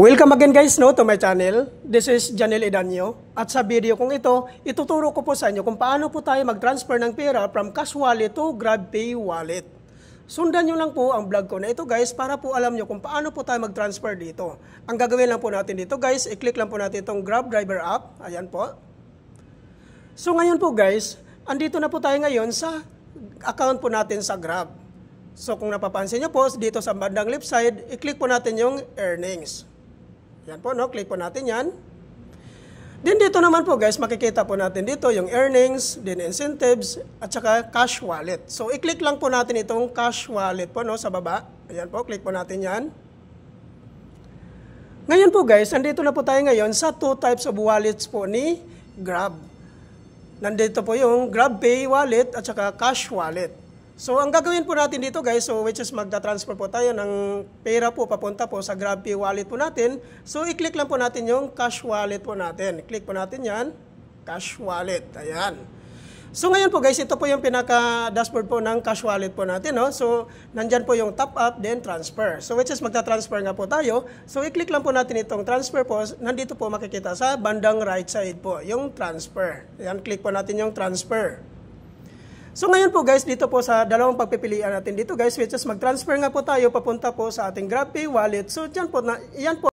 Welcome again guys to my channel. This is Janel Edanyo. At sa video kong ito, ituturo ko po sa inyo kung paano po tayo mag-transfer ng pera from cash wallet to GrabPay wallet. Sundan nyo lang po ang vlog ko na ito guys para po alam nyo kung paano po tayo mag-transfer dito. Ang gagawin lang po natin dito guys, i-click lang po natin itong Grab Driver app. Ayan po. So ngayon po guys, andito na po tayo ngayon sa account po natin sa Grab. So kung napapansin nyo po, dito sa bandang left side, i-click po natin yung earnings. Yan po, no? Click po natin yan. Then dito naman po guys, makikita po natin dito yung earnings, then incentives, at saka cash wallet. So i-click lang po natin itong cash wallet po, no? Sa baba. Ayan po, click po natin yan. Ngayon po guys, nandito na po tayo ngayon sa two types of wallets po ni Grab. Nandito po yung GrabPay wallet at saka cash wallet. So, ang gagawin po natin dito guys, so which is magta-transfer po tayo ng pera po papunta po sa GrabPay wallet po natin. So, i-click lang po natin yung cash wallet po natin. Click po natin yan, cash wallet. Ayan. So, ngayon po guys, ito po yung pinaka-dashboard po ng cash wallet po natin. No? So, nandyan po yung top up, then transfer. So, which is magta-transfer nga po tayo. So, i-click lang po natin itong transfer po. Nandito po makikita sa bandang right side po, yung transfer. Ayan, click po natin yung transfer. So ngayon po guys, dito po sa dalawang pagpipilian natin dito guys, which is mag-transfer nga po tayo papunta po sa ating GrabPay wallet. So yan po